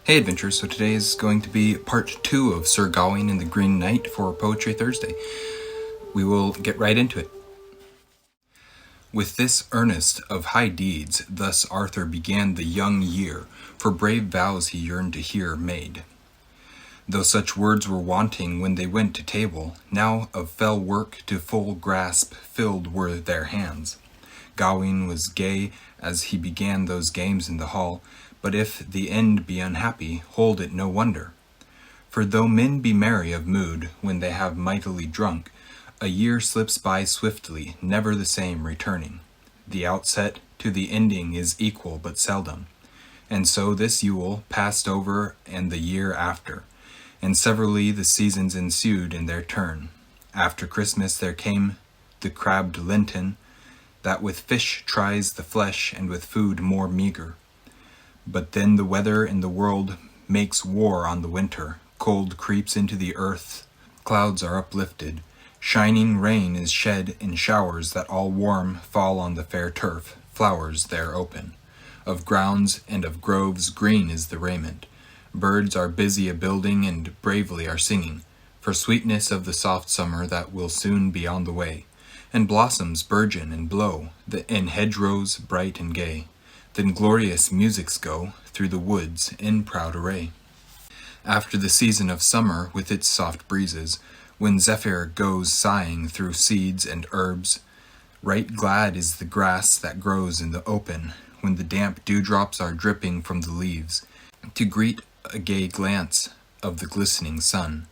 Hey adventurers, so today is going to be part 2 of Sir Gawain and the Green Knight for Poetry Thursday. We will get right into it. With this earnest of high deeds, thus Arthur began the young year, for brave vows he yearned to hear made. Though such words were wanting when they went to table, now of fell work to full grasp filled were their hands. Gawain was gay as he began those games in the hall, but if the end be unhappy, hold it no wonder. For though men be merry of mood when they have mightily drunk, a year slips by swiftly, never the same returning. The outset to the ending is equal but seldom. And so this Yule passed over and the year after, and severally the seasons ensued in their turn. After Christmas there came the crabbed Lenten, that with fish tries the flesh and with food more meager. But then the weather in the world makes war on the winter. Cold creeps into the earth, clouds are uplifted, shining rain is shed in showers that all warm fall on the fair turf, flowers there open. Of grounds and of groves green is the raiment. Birds are busy a-building and bravely are singing, for sweetness of the soft summer that will soon be on the way, and blossoms burgeon and blow, in hedgerows bright and gay. Then glorious musics go through the woods in proud array. After the season of summer with its soft breezes, when zephyr goes sighing through seeds and herbs, right glad is the grass that grows in the open, when the damp dewdrops are dripping from the leaves, to greet a gay glance of the glistening sun.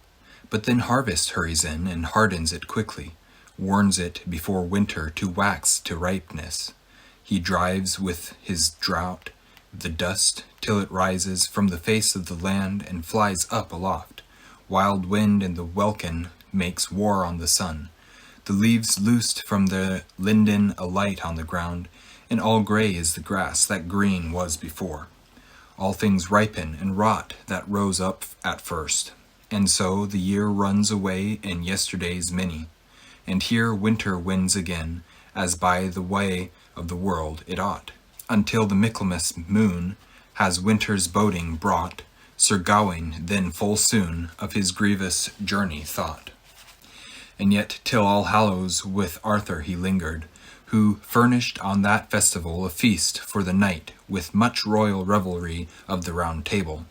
But then harvest hurries in and hardens it quickly, warns it before winter to wax to ripeness. He drives with his drought the dust till it rises from the face of the land and flies up aloft. Wild wind and the welkin makes war on the sun. The leaves loosed from the linden alight on the ground, and all gray is the grass that green was before. All things ripen and rot that rose up at first, and so the year runs away in yesterdays many, and here winter wins again, as by the way of the world it ought, until the Michaelmas moon has winter's boding brought. Sir Gawain then full soon of his grievous journey thought. And yet till All Hallows with Arthur he lingered, who furnished on that festival a feast for the knight, with much royal revelry of the Round Table.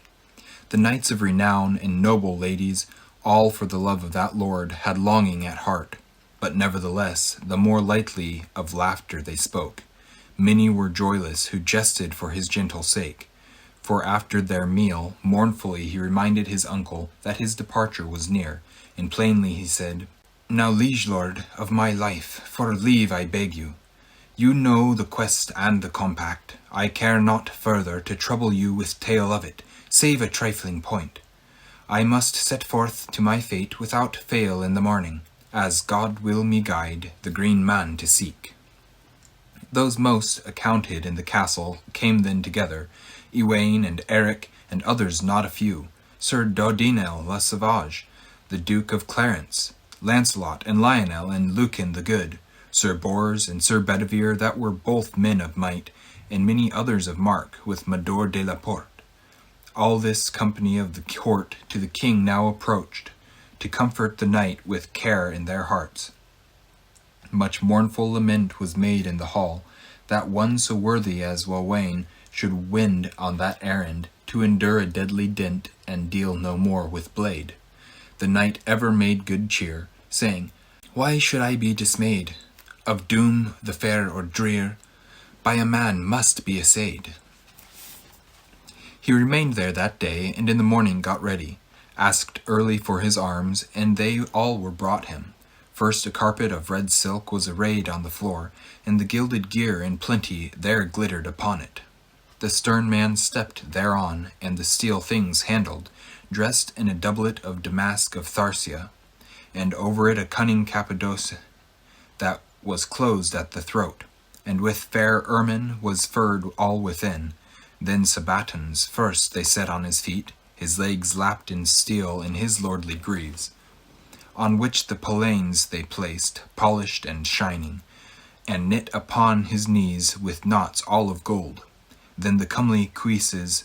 The knights of renown and noble ladies, all for the love of that lord, had longing at heart, but nevertheless the more lightly of laughter they spoke. Many were joyless who jested for his gentle sake. For after their meal, mournfully he reminded his uncle that his departure was near, and plainly he said, "Now, liege lord of my life, for leave I beg you. You know the quest and the compact. I care not further to trouble you with tale of it, save a trifling point. I must set forth to my fate without fail in the morning, as God will me guide the green man to seek." Those most accounted in the castle came then together, Gawain and Eric, and others not a few, Sir Dodinel le Savage, the Duke of Clarence, Lancelot and Lionel and Lucan the Good, Sir Bors and Sir Bedivere that were both men of might, and many others of mark, with Mador de la Porte. All this company of the court to the king now approached, to comfort the knight with care in their hearts. Much mournful lament was made in the hall, that one so worthy as Gawain should wend on that errand, to endure a deadly dint and deal no more with blade. The knight ever made good cheer, saying, "Why should I be dismayed? Of doom the fair or drear, by a man must be essayed." He remained there that day, and in the morning got ready, asked early for his arms, and they all were brought him. First a carpet of red silk was arrayed on the floor, and the gilded gear in plenty there glittered upon it. The stern man stepped thereon, and the steel things handled, dressed in a doublet of damask of Tharsia, and over it a cunning Cappadoce that was closed at the throat, and with fair ermine was furred all within. Then sabatons first they set on his feet, his legs lapped in steel in his lordly greaves, on which the palanes they placed, polished and shining, and knit upon his knees with knots all of gold. Then the comely cuisses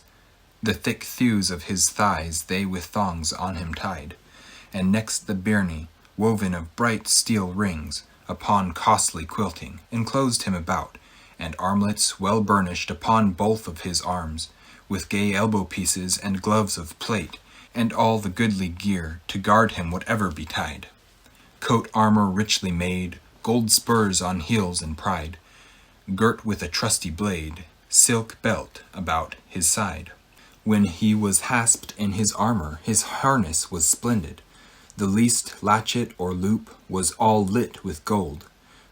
The thick thews of his thighs they with thongs on him tied, and next the byrnie, woven of bright steel rings, upon costly quilting, enclosed him about, and armlets well burnished upon both of his arms, with gay elbow pieces and gloves of plate, and all the goodly gear to guard him whatever betide. Coat armor richly made, gold spurs on heels and pride, girt with a trusty blade, silk belt about his side. When he was hasped in his armor, his harness was splendid. The least latchet or loop was all lit with gold.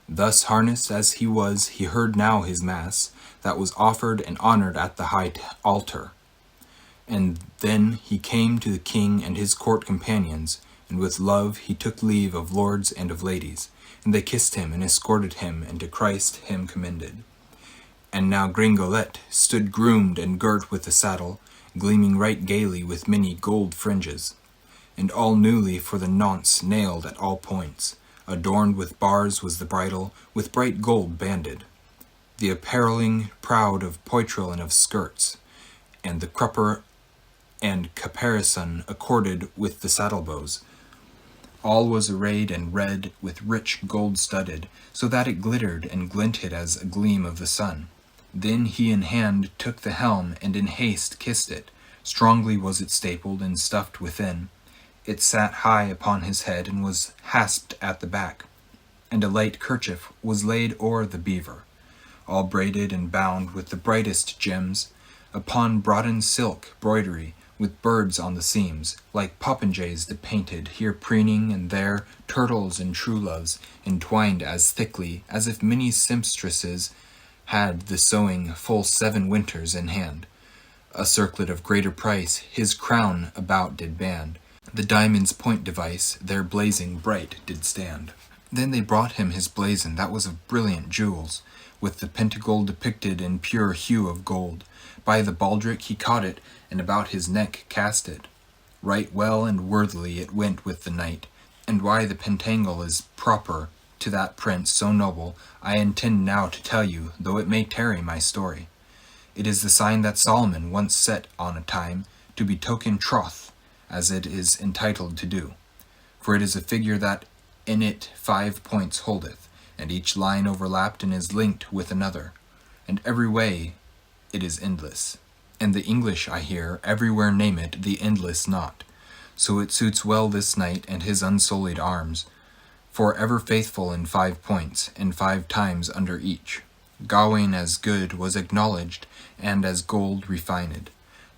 Thus harnessed as he was, he heard now his mass, that was offered and honored at the high altar. And then he came to the king and his court companions, and with love he took leave of lords and of ladies, and they kissed him and escorted him, and to Christ him commended. And now Gringolet stood groomed and girt with the saddle, gleaming right gaily with many gold fringes, and all newly for the nonce nailed at all points. Adorned with bars was the bridle, with bright gold banded. The appareling proud of poitrel and of skirts, and the crupper and caparison accorded with the saddle bows. All was arrayed in red with rich gold studded, so that it glittered and glinted as a gleam of the sun. Then he in hand took the helm, and in haste kissed it. Strongly was it stapled and stuffed within. It sat high upon his head, and was hasped at the back, and a light kerchief was laid o'er the beaver, all braided and bound with the brightest gems, upon broadened silk broidery, with birds on the seams, like popinjays depainted, here preening, and there turtles and true loves, entwined as thickly as if many seamstresses had the sewing full 7 winters in hand. A circlet of greater price his crown about did band, the diamond's point device there blazing bright did stand. Then they brought him his blazon that was of brilliant jewels, with the pentacle depicted in pure hue of gold. By the baldric he caught it, and about his neck cast it. Right well and worthily it went with the knight, and why the pentangle is proper to that prince so noble, I intend now to tell you, though it may tarry my story. It is the sign that Solomon once set on a time, to betoken troth, as it is entitled to do. For it is a figure that in it 5 points holdeth, and each line overlapped and is linked with another, and every way it is endless. And the English, I hear, everywhere name it the endless knot. So it suits well this knight and his unsullied arms, for ever faithful in 5 points, and 5 times under each. Gawain as good was acknowledged, and as gold refined,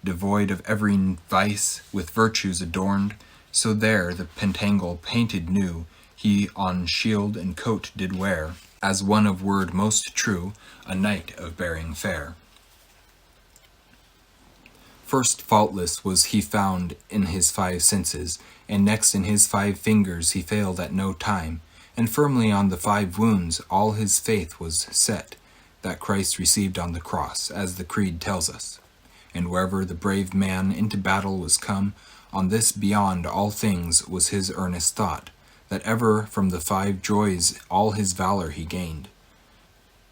devoid of every vice, with virtues adorned. So there the pentangle painted new, he on shield and coat did wear, as one of word most true, a knight of bearing fair. First faultless was he found in his 5 senses, and next in his 5 fingers he failed at no time, and firmly on the 5 wounds all his faith was set, that Christ received on the cross, as the creed tells us. And wherever the brave man into battle was come, on this beyond all things was his earnest thought, that ever from the 5 joys all his valor he gained,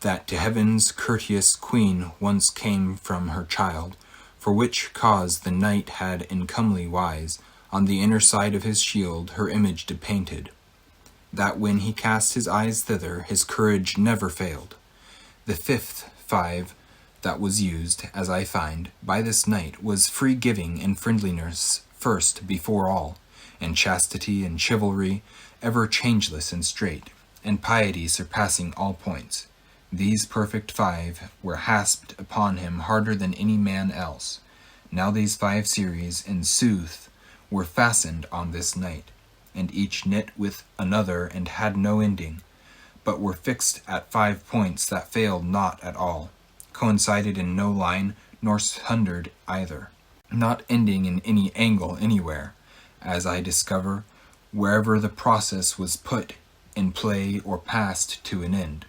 that to heaven's courteous queen once came from her child, for which cause the knight had in comely wise on the inner side of his shield her image depainted, that when he cast his eyes thither his courage never failed. The 5th 5 that was used, as I find, by this knight was free giving and friendliness first before all, and chastity and chivalry ever changeless and straight, and piety surpassing all points. These perfect 5 were hasped upon him harder than any man else. Now these 5 series, in sooth, were fastened on this knight, and each knit with another and had no ending, but were fixed at 5 points that failed not at all, coincided in no line, nor sundered either, not ending in any angle anywhere, as I discover, wherever the process was put in play or passed to an end.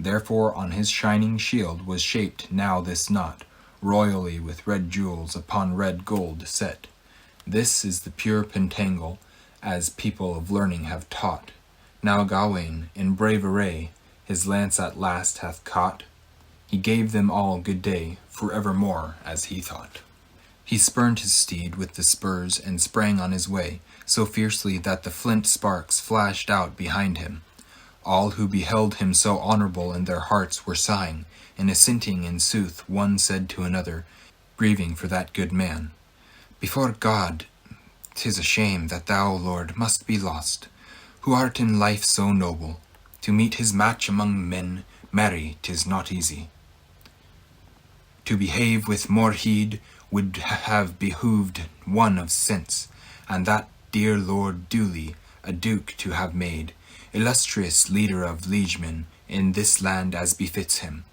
Therefore on his shining shield was shaped now this knot, royally with red jewels upon red gold set. This is the pure pentangle, as people of learning have taught. Now Gawain, in brave array, his lance at last hath caught. He gave them all good day, for evermore, as he thought. He spurned his steed with the spurs and sprang on his way, so fiercely that the flint sparks flashed out behind him. All who beheld him so honorable in their hearts were sighing, and assenting in sooth one said to another, grieving for that good man, Before God, 'tis a shame that thou, Lord, must be lost, who art in life so noble. To meet his match among men, marry, 'tis not easy. To behave with more heed would have behooved one of sense, and that dear Lord duly a duke to have made, illustrious leader of liegemen in this land as befits him.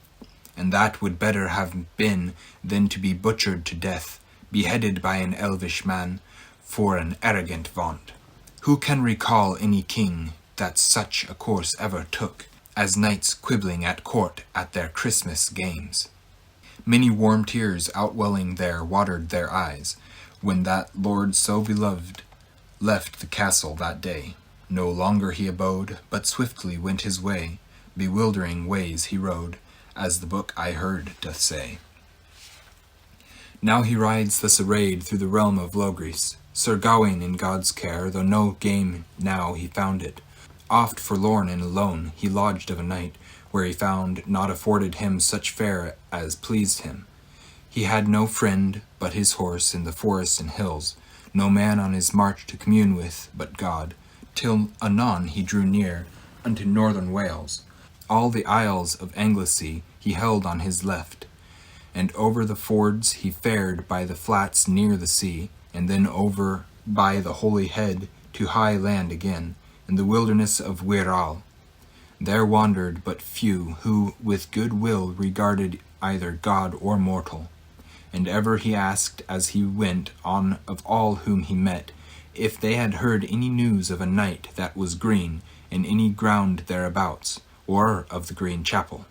And that would better have been than to be butchered to death, beheaded by an elvish man, for an arrogant vaunt. Who can recall any king that such a course ever took, as knights quibbling at court at their Christmas games? Many warm tears outwelling there watered their eyes, when that lord so beloved left the castle that day. No longer he abode, but swiftly went his way, bewildering ways he rode, as the book I heard doth say. Now he rides thus arrayed through the realm of Logris, Sir Gawain in God's care, though no game now he found it. Oft forlorn and alone he lodged of a night, where he found not afforded him such fare as pleased him. He had no friend but his horse in the forests and hills, no man on his march to commune with but God, till anon he drew near unto northern Wales. All the isles of Anglesey he held on his left, and over the fords he fared by the flats near the sea, and then over by the Holy Head to high land again, in the wilderness of Wirral. There wandered but few who with good will regarded either God or mortal, and ever he asked as he went on of all whom he met, if they had heard any news of a knight that was green in any ground thereabouts, or of the Green Chapel.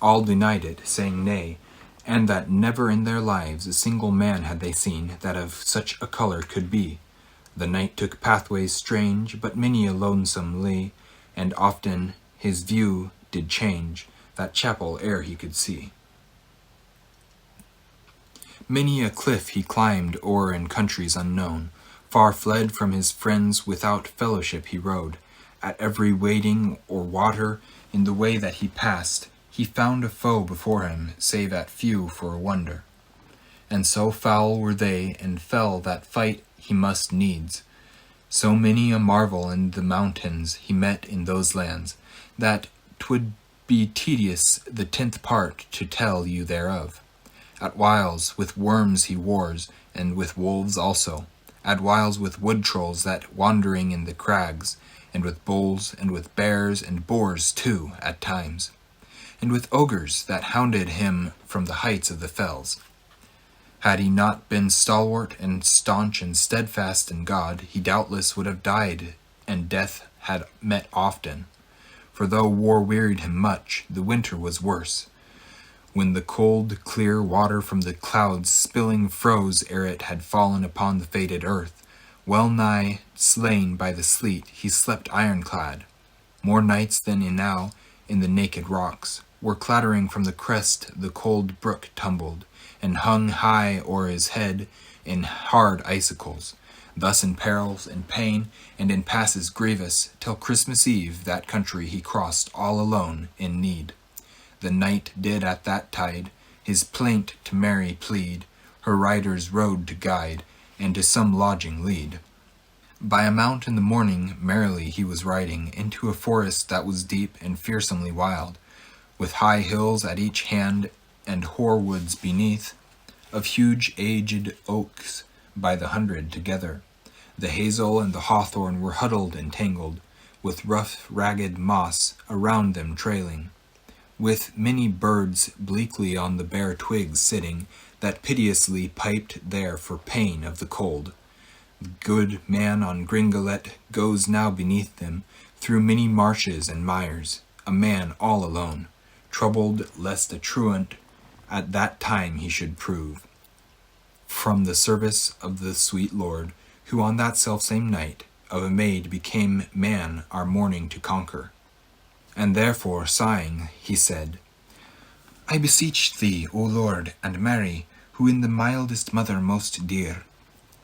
All denied it, saying nay, and that never in their lives a single man had they seen that of such a colour could be. The knight took pathways strange, but many a lonesome lea, and often his view did change, that chapel ere he could see. Many a cliff he climbed o'er in countries unknown, far fled from his friends without fellowship he rode. At every wading or water in the way that he passed, he found a foe before him, save at few for a wonder. And so foul were they, and fell that fight he must needs. So many a marvel in the mountains he met in those lands, that 'twould be tedious the 10th part to tell you thereof. At whiles with worms he wars, and with wolves also. At whiles with wood trolls that wandering in the crags, and with bulls, and with bears, and boars too, at times. And with ogres that hounded him from the heights of the fells. Had he not been stalwart and staunch and steadfast in God, he doubtless would have died, and death had met often. For though war wearied him much, the winter was worse, when the cold, clear water from the clouds spilling froze ere it had fallen upon the fated earth. Well nigh slain by the sleet, he slept ironclad. More nights than enow in the naked rocks, where clattering from the crest the cold brook tumbled, and hung high o'er his head in hard icicles. Thus in perils, in pain, and in passes grievous, till Christmas Eve that country he crossed all alone in need. The knight did at that tide his plaint to Mary plead, her riders rode to guide, and to some lodging lead. By a mount in the morning merrily he was riding into a forest that was deep and fearsomely wild, with high hills at each hand and hoar woods beneath, of huge aged oaks by the hundred together. The hazel and the hawthorn were huddled and tangled, with rough ragged moss around them trailing, with many birds bleakly on the bare twigs sitting, that piteously piped there for pain of the cold. The good man on Gringolet goes now beneath them, through many marshes and mires, a man all alone, troubled lest a truant at that time he should prove, from the service of the sweet Lord, who on that selfsame night of a maid became man our mourning to conquer. And therefore, sighing, he said, I beseech thee, O Lord and Mary, who in the mildest mother most dear,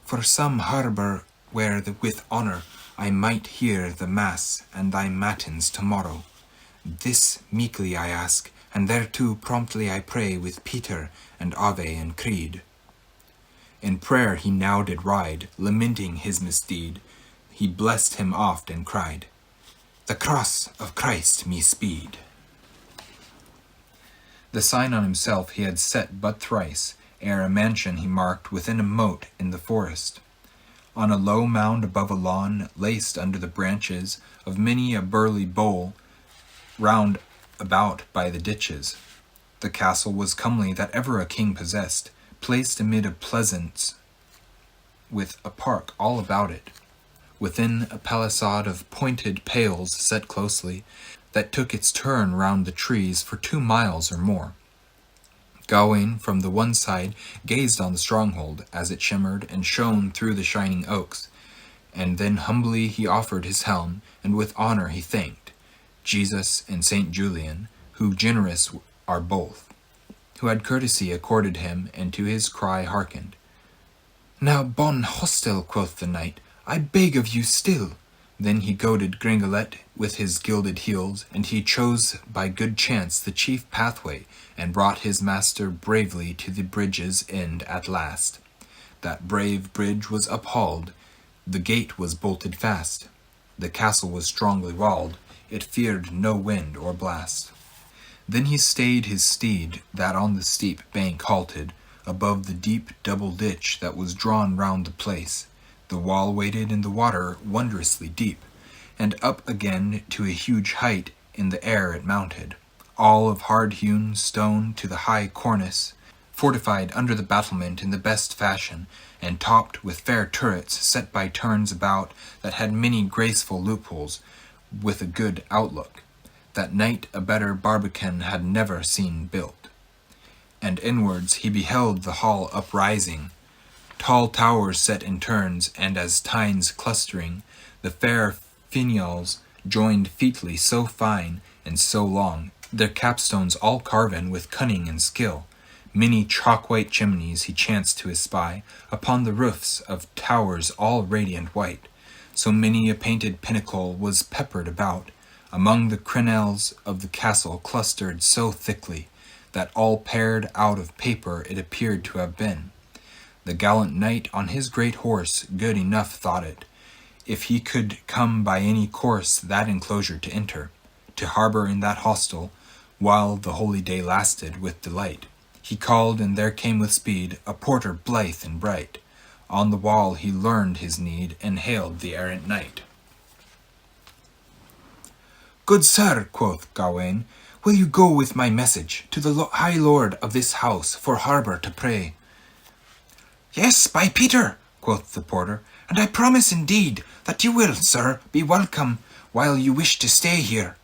for some harbour where with honour I might hear the mass and thy matins tomorrow. This meekly I ask, and thereto promptly I pray with Peter and Ave and Creed. In prayer he now did ride, lamenting his misdeed. He blessed him oft and cried, "The cross of Christ me speed." The sign on himself he had set but thrice, ere a mansion he marked within a moat in the forest, on a low mound above a lawn, laced under the branches of many a burly bole, round about by the ditches. The castle was comely that ever a king possessed, placed amid a pleasance, with a park all about it, within a palisade of pointed pales set closely, that took its turn round the trees for 2 miles or more. Gawain from the one side gazed on the stronghold as it shimmered and shone through the shining oaks, and then humbly he offered his helm, and with honour he thanked Jesus and Saint Julian, who generous are both, who had courtesy accorded him, and to his cry hearkened. "Now, bon hostel," quoth the knight, "I beg of you still." Then he goaded Gringolet with his gilded heels, and he chose by good chance the chief pathway, and brought his master bravely to the bridge's end at last. That brave bridge was uphauled, the gate was bolted fast. The castle was strongly walled, it feared no wind or blast. Then he stayed his steed, that on the steep bank halted, above the deep double ditch that was drawn round the place. The wall waded in the water wondrously deep, and up again to a huge height in the air it mounted, all of hard-hewn stone to the high cornice, fortified under the battlement in the best fashion, and topped with fair turrets set by turns about that had many graceful loopholes, with a good outlook. That knight a better barbican had never seen built. And inwards he beheld the hall uprising, tall towers set in turns, and as tines clustering, the fair finials joined featly so fine and so long, their capstones all carven with cunning and skill. Many chalk-white chimneys he chanced to espy, upon the roofs of towers all radiant white. So many a painted pinnacle was peppered about, among the crenelles of the castle clustered so thickly, that all pared out of paper it appeared to have been. The gallant knight on his great horse good enough thought it, if he could come by any course that enclosure to enter, to harbour in that hostel, while the holy day lasted, with delight. He called, and there came with speed a porter blithe and bright. On the wall he learned his need, and hailed the errant knight. "Good sir," quoth Gawain, "will you go with my message to the high lord of this house for harbour to pray?" "Yes, by Peter," quoth the porter, "and I promise indeed that you will, sir, be welcome while you wish to stay here."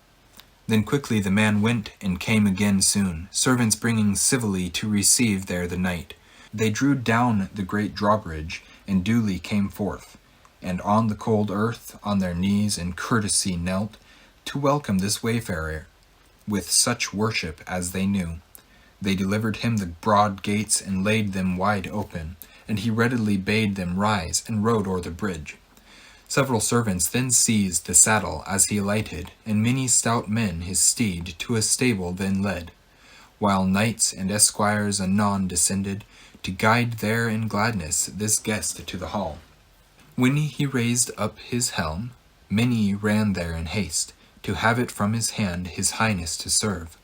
Then quickly the man went, and came again soon, servants bringing civilly to receive there the knight. They drew down the great drawbridge, and duly came forth, and on the cold earth on their knees in courtesy knelt, to welcome this wayfarer, with such worship as they knew. They delivered him the broad gates, and laid them wide open, and he readily bade them rise, and rode o'er the bridge. Several servants then seized the saddle as he alighted, and many stout men his steed to a stable then led, while knights and esquires anon descended, to guide there in gladness this guest to the hall. When he raised up his helm, many ran there in haste, to have it from his hand his highness to serve.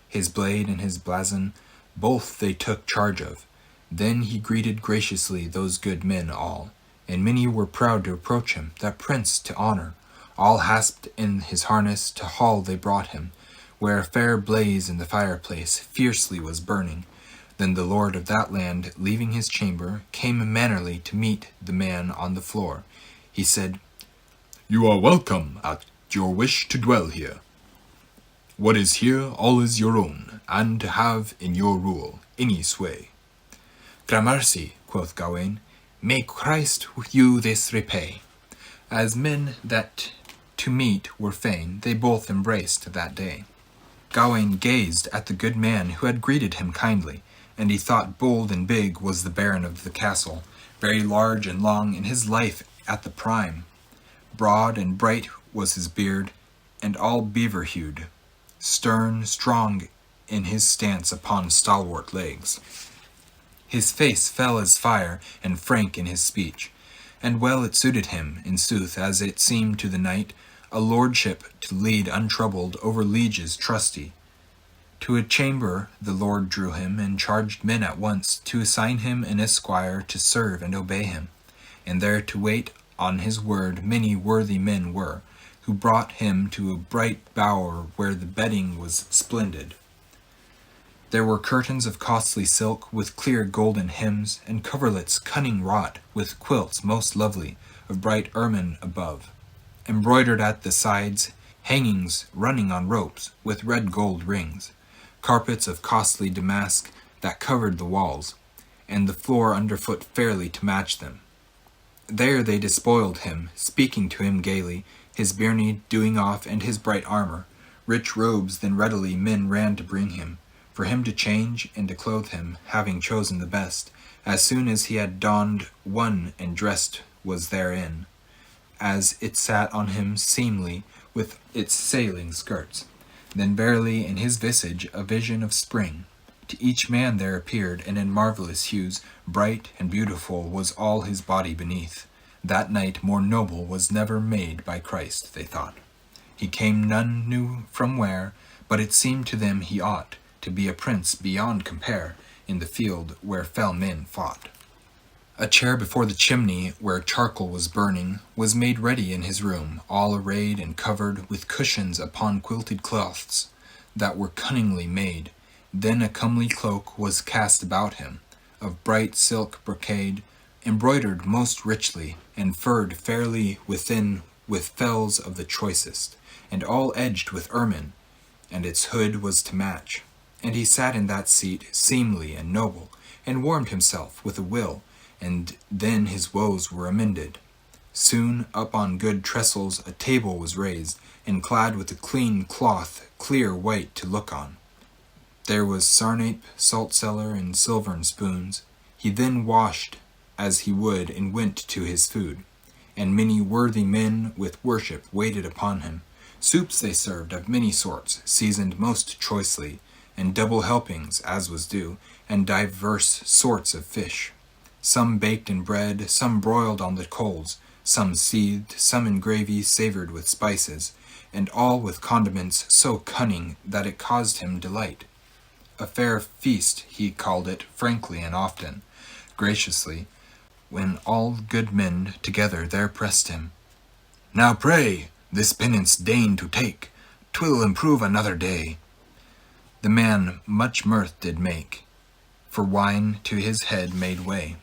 His blade and his blazon both they took charge of. Then he greeted graciously those good men all, and many were proud to approach him, that prince to honour. All hasped in his harness to hall they brought him, where a fair blaze in the fireplace fiercely was burning. Then the lord of that land, leaving his chamber, came mannerly to meet the man on the floor. He said, "You are welcome at your wish to dwell here. What is here, all is your own, and to have in your rule any sway." "Gramercy," quoth Gawain, "may Christ you this repay." As men that to meet were fain, they both embraced that day. Gawain gazed at the good man who had greeted him kindly, And he thought bold and big was the baron of the castle, very large and long in his life at the prime. Broad and bright was his beard, and all beaver-hued, stern, strong in his stance upon stalwart legs. His face fell as fire, and frank in his speech, and well it suited him, in sooth, as it seemed to the knight, a lordship to lead untroubled over lieges trusty. To a chamber the lord drew him, and charged men at once to assign him an esquire to serve and obey him, and there to wait on his word many worthy men were, who brought him to a bright bower where the bedding was splendid. There were curtains of costly silk, with clear golden hems, and coverlets cunning wrought, with quilts most lovely, of bright ermine above, embroidered at the sides, hangings running on ropes, with red gold rings, carpets of costly damask that covered the walls, and the floor underfoot fairly to match them. There they despoiled him, speaking to him gaily, his byrnie doing off, and his bright armor. Rich robes then readily men ran to bring him, for him to change and to clothe him, having chosen the best, as soon as he had donned one and dressed was therein, as it sat on him seemly with its sailing skirts. Then verily in his visage a vision of spring. To each man there appeared, and in marvellous hues, bright and beautiful was all his body beneath. That knight more noble was never made by Christ, they thought. He came none knew from where, but it seemed to them he ought to be a prince beyond compare in the field where fell men fought. A chair before the chimney, where charcoal was burning, was made ready in his room, all arrayed and covered with cushions upon quilted cloths that were cunningly made. Then a comely cloak was cast about him, of bright silk brocade, embroidered most richly, and furred fairly within with fells of the choicest, and all edged with ermine, and its hood was to match. And he sat in that seat, seemly and noble, and warmed himself with a will, and then his woes were amended. Soon up on good trestles a table was raised, and clad with a clean cloth, clear white to look on. There was sarnape, salt cellar, and silvern spoons. He then washed as he would, and went to his food. And many worthy men with worship waited upon him. Soups they served of many sorts, seasoned most choicely, and double helpings, as was due, and divers sorts of fish. Some baked in bread, some broiled on the coals, some seethed, some in gravy savored with spices, and all with condiments so cunning that it caused him delight. A fair feast he called it, frankly and often, graciously, when all good men together there pressed him. Now pray, this penance deign to take, 'twill improve another day. The man much mirth did make, for wine to his head made way.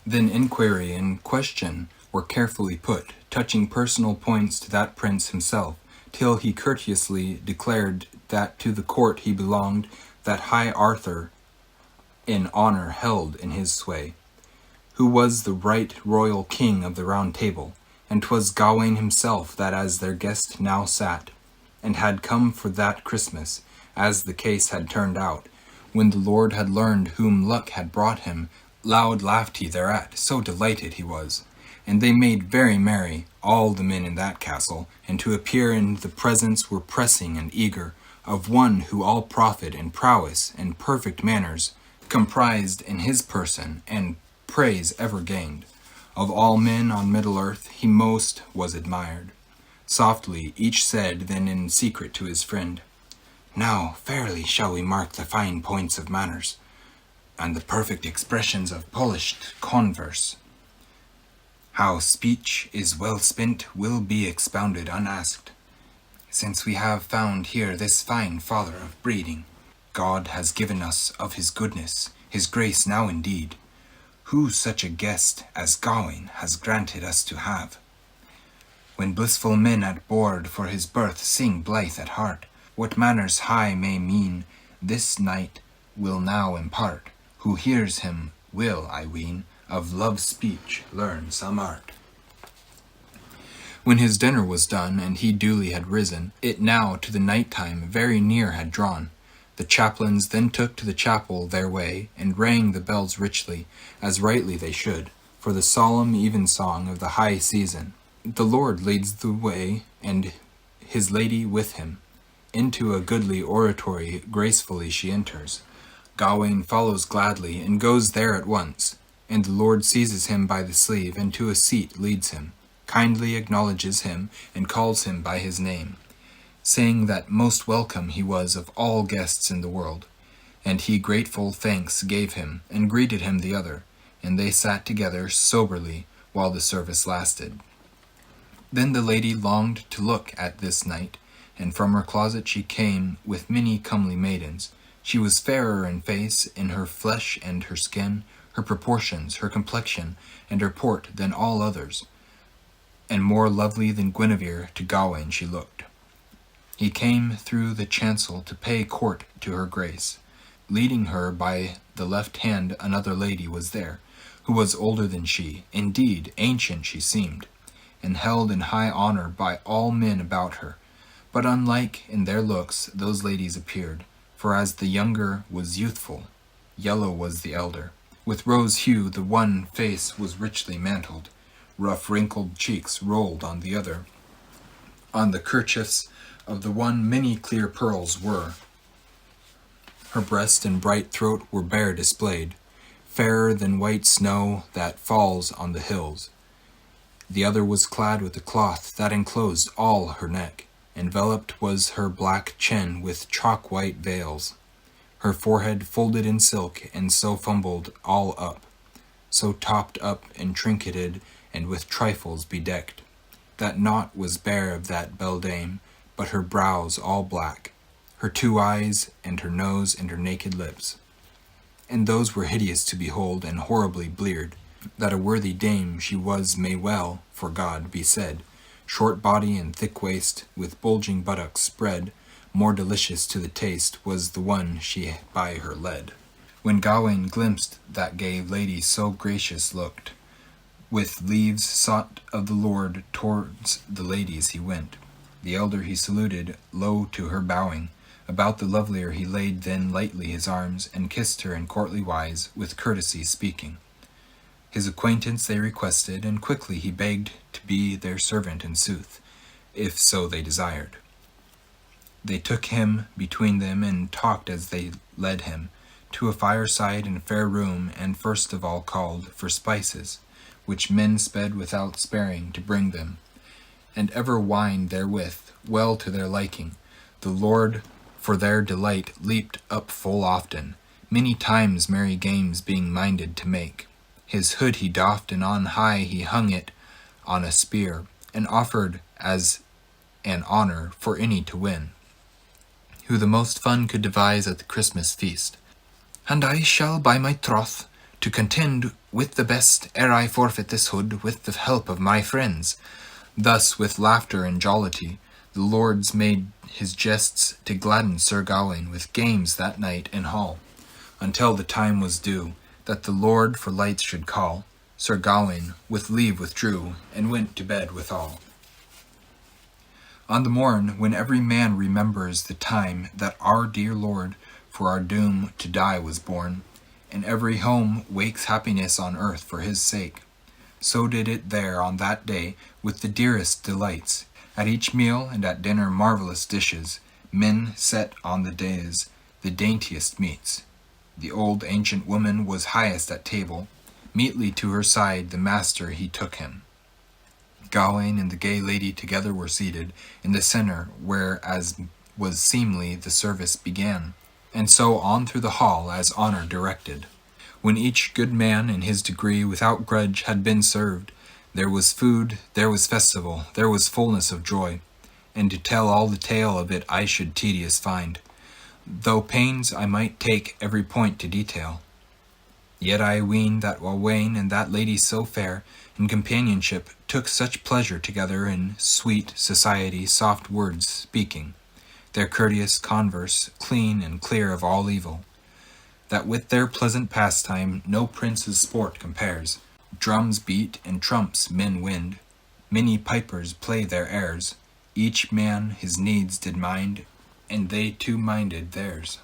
Then inquiry and question were carefully put, touching personal points to that prince himself, till he courteously declared that to the court he belonged, that high Arthur in honor held in his sway, who was the right royal king of the Round Table, and 'twas Gawain himself that as their guest now sat, and had come for that Christmas, as the case had turned out. When the lord had learned whom luck had brought him, loud laughed he thereat, so delighted he was. And they made very merry, all the men in that castle, and to appear in the presence were pressing and eager, of one who all profit and prowess and perfect manners comprised in his person, and praise ever gained. Of all men on middle earth he most was admired. Softly each said then in secret to his friend, Now fairly shall we mark the fine points of manners, and the perfect expressions of polished converse. How speech is well spent will be expounded unasked, since we have found here this fine father of breeding. God has given us of his goodness, his grace now indeed, who such a guest as Gawain has granted us to have. When blissful men at board for his birth sing blithe at heart, what manners high may mean, this knight will now impart. Who hears him will, I ween, of love's speech learn some art. When his dinner was done, and he duly had risen, it now to the night time very near had drawn. The chaplains then took to the chapel their way, and rang the bells richly, as rightly they should, for the solemn evensong of the high season. The Lord leads the way, and his lady with him. Into a goodly oratory gracefully she enters. Gawain follows gladly, and goes there at once, and the Lord seizes him by the sleeve, and to a seat leads him, kindly acknowledges him, and calls him by his name, saying that most welcome he was of all guests in the world. And he grateful thanks gave him, and greeted him the other, and they sat together soberly while the service lasted. Then the lady longed to look at this knight, and from her closet she came with many comely maidens. She was fairer in face, in her flesh and her skin, her proportions, her complexion, and her port than all others, and more lovely than Guinevere to Gawain she looked. He came through the chancel to pay court to her grace. Leading her by the left hand another lady was there, who was older than she, indeed ancient she seemed, and held in high honor by all men about her. But unlike in their looks those ladies appeared, for as the younger was youthful, yellow was the elder. With rose hue the one face was richly mantled, rough wrinkled cheeks rolled on the other. On the kerchiefs of the one many clear pearls were. Her breast and bright throat were bare displayed, fairer than white snow that falls on the hills. The other was clad with a cloth that enclosed all her neck. Enveloped was her black chin with chalk-white veils, her forehead folded in silk, and so fumbled all up, so topped up and trinketed, and with trifles bedecked, that naught was bare of that beldame, but her brows all black, her 2 eyes, and her nose, and her naked lips. And those were hideous to behold, and horribly bleared. That a worthy dame she was may well, for God, be said. Short body and thick waist, with bulging buttocks spread, more delicious to the taste was the one she by her led. When Gawain glimpsed that gay lady so gracious looked, with leaves sought of the Lord towards the ladies he went. The elder he saluted, low to her bowing. About the lovelier he laid then lightly his arms, and kissed her in courtly wise, with courtesy speaking. His acquaintance they requested, and quickly he begged to be their servant in sooth, if so they desired. They took him between them, and talked as they led him to a fireside and fair room, and first of all called for spices, which men sped without sparing to bring them, and ever wine therewith, well to their liking. The Lord for their delight leaped up full often, many times merry games being minded to make. His hood he doffed, and on high he hung it on a spear, and offered as an honor for any to win, who the most fun could devise at the Christmas feast. And I shall by my troth to contend with the best ere I forfeit this hood with the help of my friends. Thus with laughter and jollity the lords made his jests to gladden Sir Gawain with games that night in hall, until the time was due that the Lord for lights should call. Sir Gawain with leave withdrew, and went to bed withal. On the morn, when every man remembers the time that our dear Lord for our doom to die was born, and every home wakes happiness on earth for his sake, so did it there on that day with the dearest delights. At each meal and at dinner marvelous dishes, men set on the days the daintiest meats. The old ancient woman was highest at table. Meetly to her side the master he took him. Gawain and the gay lady together were seated in the centre, where as was seemly the service began, and so on through the hall as honour directed. When each good man in his degree without grudge had been served, there was food, there was festival, there was fullness of joy, and to tell all the tale of it I should tedious find, though pains I might take every point to detail. Yet I ween that Gawain and that lady so fair, in companionship, took such pleasure together in sweet society, soft words speaking, their courteous converse clean and clear of all evil, that with their pleasant pastime no prince's sport compares. Drums beat and trumps men wind, many pipers play their airs, each man his needs did mind, and they too minded theirs.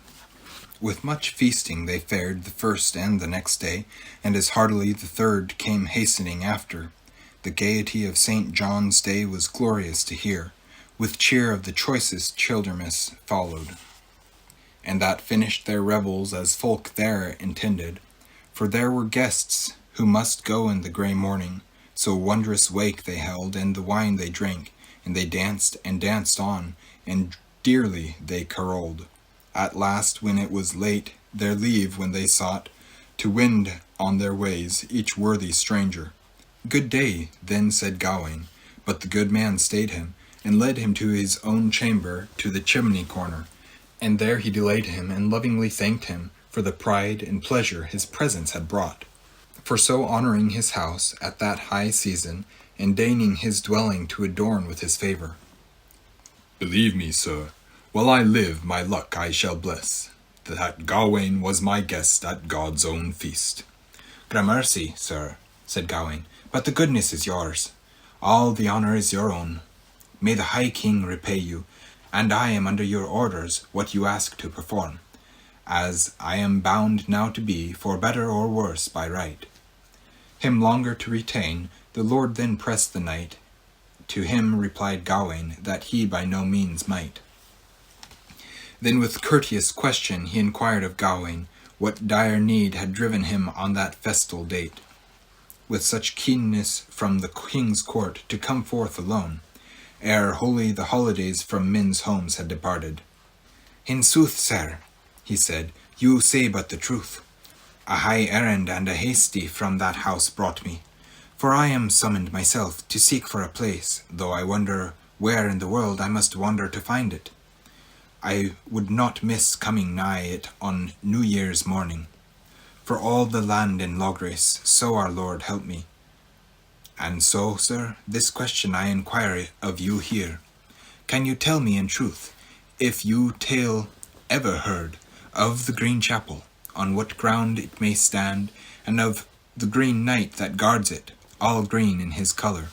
With much feasting they fared the first and the next day, and as heartily the third came hastening after. The gaiety of St. John's Day was glorious to hear, with cheer of the choicest childermas followed. And that finished their revels as folk there intended, for there were guests who must go in the grey morning, so wondrous wake they held, and the wine they drank, and they danced and danced on, and dearly they carolled. At last, when it was late, their leave when they sought to wend on their ways each worthy stranger. Good day, then said Gawain, but the good man stayed him, and led him to his own chamber to the chimney corner, and there he delayed him, and lovingly thanked him for the pride and pleasure his presence had brought, for so honouring his house at that high season, and deigning his dwelling to adorn with his favour. Believe me, sir, while I live, my luck I shall bless, that Gawain was my guest at God's own feast. Gramercy, sir, said Gawain, but the goodness is yours. All the honour is your own. May the High King repay you, and I am under your orders what you ask to perform, as I am bound now to be, for better or worse by right. Him longer to retain, the Lord then pressed the knight. To him replied Gawain, that he by no means might. Then with courteous question he inquired of Gawain, what dire need had driven him on that festal date, with such keenness from the king's court to come forth alone, ere wholly the holidays from men's homes had departed. In sooth, sir, he said, you say but the truth. A high errand and a hasty from that house brought me, for I am summoned myself to seek for a place, though I wonder where in the world I must wander to find it. I would not miss coming nigh it on New Year's morning, for all the land in Logres, so our Lord help me. And so, sir, this question I inquire of you here. Can you tell me in truth, if you tale ever heard of the Green Chapel, on what ground it may stand, and of the Green Knight that guards it, all green in his colour?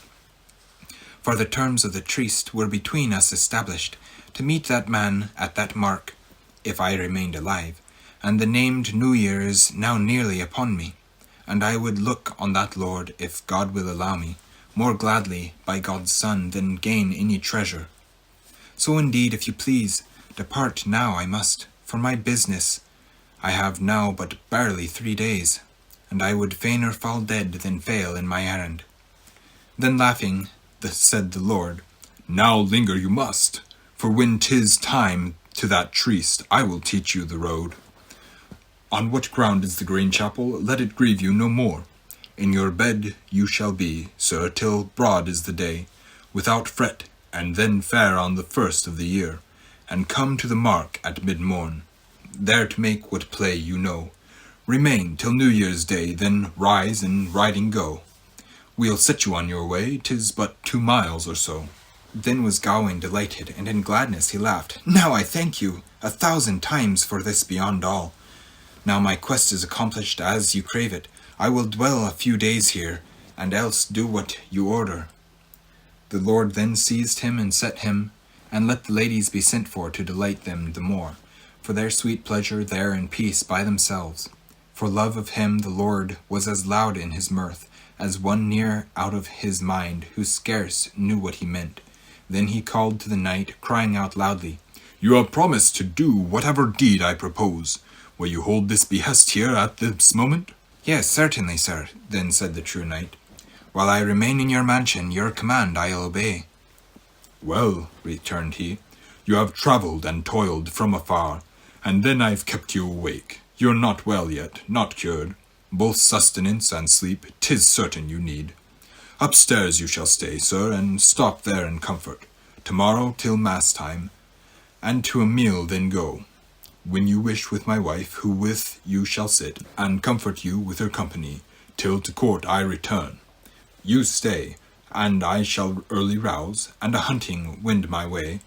For the terms of the tryst were between us established, to meet that man at that mark, if I remained alive, and the named New Year is now nearly upon me, and I would look on that Lord, if God will allow me, more gladly by God's Son than gain any treasure. So indeed, if you please, depart now I must, for my business. I have now but barely 3 days, and I would fainer fall dead than fail in my errand. Then laughing, said the Lord, Now linger you must, for when 'tis time to that tryst, I will teach you the road. On what ground is the Green Chapel? Let it grieve you no more. In your bed you shall be, sir, till broad is the day, without fret, and then fare on the first of the year, and come to the mark at mid-morn, there to make what play you know. Remain till New Year's Day, then rise and riding go. We'll set you on your way, 'tis but 2 miles or so. Then was Gawain delighted, and in gladness he laughed. Now I thank you 1,000 times for this beyond all. Now my quest is accomplished as you crave it. I will dwell a few days here, and else do what you order. The Lord then seized him and set him, and let the ladies be sent for to delight them the more, for their sweet pleasure there in peace by themselves. For love of him the Lord was as loud in his mirth, as one near out of his mind, who scarce knew what he meant. Then he called to the knight, crying out loudly, You have promised to do whatever deed I propose. Will you hold this behest here at this moment? Yes, certainly, sir, then said the true knight. While I remain in your mansion, your command I'll obey. Well, returned he, you have travelled and toiled from afar, and then I've kept you awake. You're not well yet, not cured. Both sustenance and sleep 'tis certain you need. Upstairs you shall stay, sir, and stop there in comfort. Tomorrow till mass time, and to a meal then go. When you wish with my wife, who with you shall sit, and comfort you with her company, till to court I return. You stay, and I shall early rouse, and a hunting wend my way.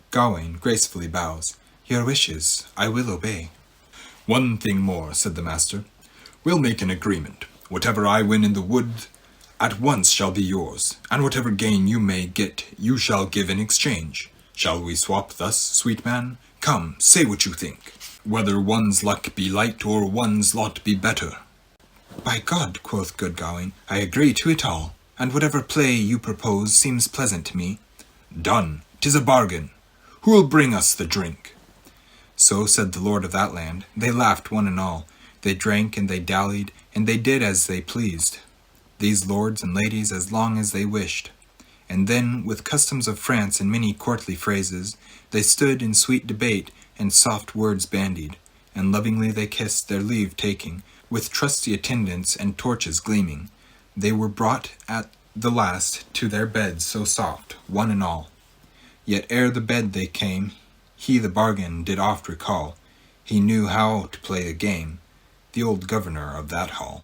Gawain gracefully bows. Your wishes I will obey. One thing more, said the master. We'll make an agreement. Whatever I win in the wood at once shall be yours, and whatever gain you may get you shall give in exchange. Shall we swap thus, sweet man? Come, say what you think, whether one's luck be light or one's lot be better. By God, quoth good Gawain, I agree to it all, and whatever play you propose seems pleasant to me. Done, 'tis a bargain. Who'll bring us the drink? So said the lord of that land. They laughed one and all. They drank and they dallied, and they did as they pleased, these lords and ladies, as long as they wished. And then, with customs of France and many courtly phrases, they stood in sweet debate and soft words bandied, and lovingly they kissed their leave taking, with trusty attendants and torches gleaming. They were brought at the last to their beds so soft, one and all. Yet ere the bed they came, he the bargain did oft recall. He knew how to play the game, the old governor of that hall.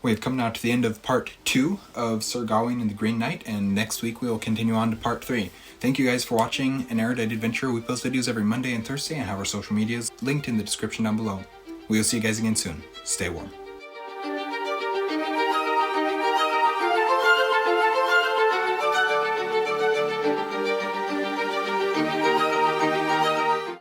We've come now to the end of part 2 of Sir Gawain and the Green Knight, and next week we will continue on to part 3. Thank you guys for watching an Erudite adventure. We post videos every Monday and Thursday and have our social medias linked in the description down below. We will see you guys again soon. Stay warm.